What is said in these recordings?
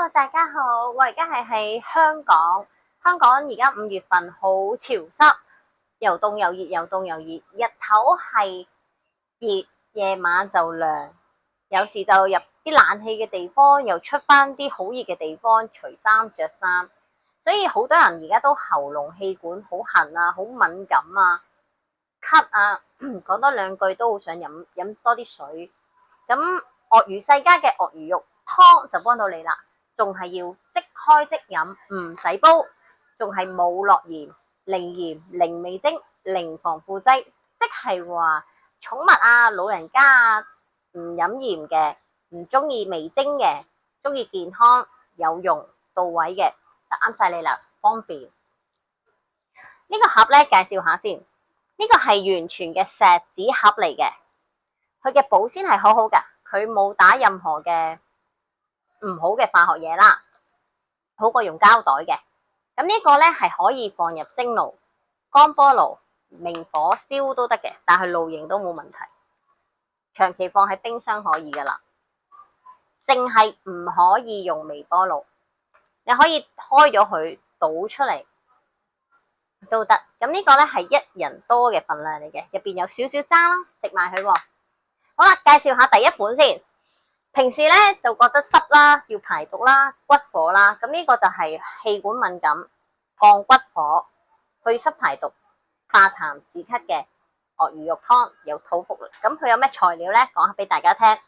Hello，大家好，我而家係喺香港。香港而家5月份好潮濕，又凍又熱，又凍又熱。日頭係熱，夜晚就涼。有時就入啲冷氣嘅地方，又出翻啲好熱嘅地方，除衫着衫。所以好多人而家都喉嚨氣管好痕啊，好敏感啊，咳啊，講多兩句都好想飲多啲水。咁鱷魚世家嘅鱷魚肉湯就幫到你啦，仲係要即開即飲，唔使煲，仲係冇落鹽、零鹽、零味精、零防腐劑，即係話寵物啊、老人家啊唔飲鹽嘅，唔中意味精嘅，中意健康有用到位嘅就啱晒你啦，方便。呢個盒咧介紹下先，呢個係完全嘅錫紙盒嚟嘅，佢嘅保鮮係好好噶，佢冇打任何嘅唔好嘅化學嘢啦，好過用膠袋嘅。咁呢個咧係可以放入蒸爐、乾鍋爐、明火燒都得嘅，但係露營都冇問題。長期放喺冰箱可以噶啦，淨係唔可以用微波爐。你可以開咗佢倒出嚟都得。咁呢個咧係一人多嘅份量嚟嘅，入邊有少少渣啦，食埋佢。好啦，介紹下第一款先。平時咧就覺得濕啦，要排毒啦、骨火啦，咁呢個就係氣管敏感、降骨火、祛濕排毒、化痰止咳嘅鱷魚肉湯，有土茯苓。咁佢有咩材料咧？講下俾大家聽。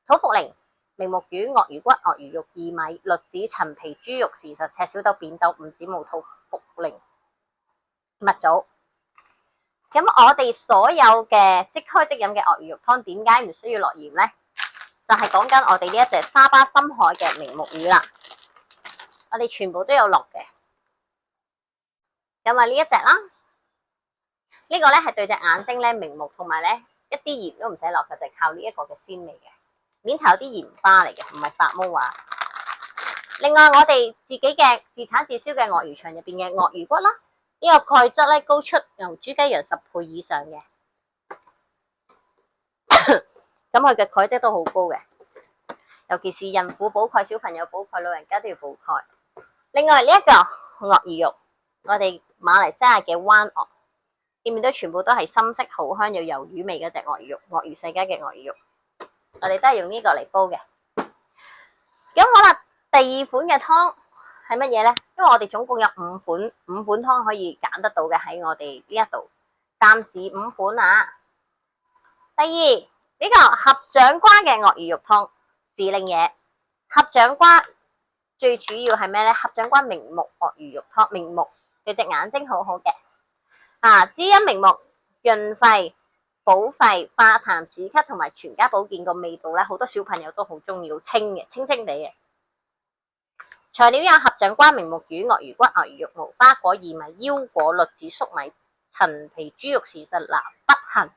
土茯苓、明目魚、鱷魚骨、鱷魚肉、薏米、栗子、陳皮、豬肉、豉實、赤小豆、扁豆、五子母、土茯苓、蜜棗。咁我哋所有嘅即開即飲嘅鱷魚肉湯，點解唔需要落鹽咧？就係講緊我哋呢一隻沙巴深海嘅明目魚啦，我哋全部都有落嘅。咁啊呢一隻啦，呢個咧係對隻眼睛咧明目，同埋咧一啲鹽都唔使落嘅，就係靠呢一個嘅鮮味嘅。面頭有啲鹽巴嚟嘅，唔係發毛啊。另外我哋自己嘅自產自銷嘅鱷魚場入邊嘅鱷魚骨啦，呢個鈣質咧高出牛豬雞羊10倍以上嘅。咁佢嘅鈣質都好高嘅，尤其是孕婦補鈣、小朋友補鈣、老人家都要補鈣。另外呢一個鱷魚肉，我哋馬來西亞嘅灣鱷，見面都全部都係深色好香有魷魚味嗰隻鱷魚肉，鱷魚世家嘅鱷魚肉，我哋都係用呢個嚟煲嘅。咁好啦，第二款嘅湯係乜嘢咧？因為我哋總共有五款湯可以揀得到嘅喺我哋呢一度，暫時5款啊。第二呢個合掌瓜嘅鱷魚肉湯，時令嘢。合掌瓜最主要係咩咧？合掌瓜明目鱷魚肉湯，明目佢隻眼睛好好嘅，滋陰明目、潤肺、補肺、化痰止咳同埋全家保健個味道咧，好多小朋友都好中意，好清嘅，清清地嘅。材料有合掌瓜、明目魚、鱷魚骨、鱷魚肉、無花果、薏米、腰果、栗子、粟米、陳皮、豬肉、豉實、南北杏。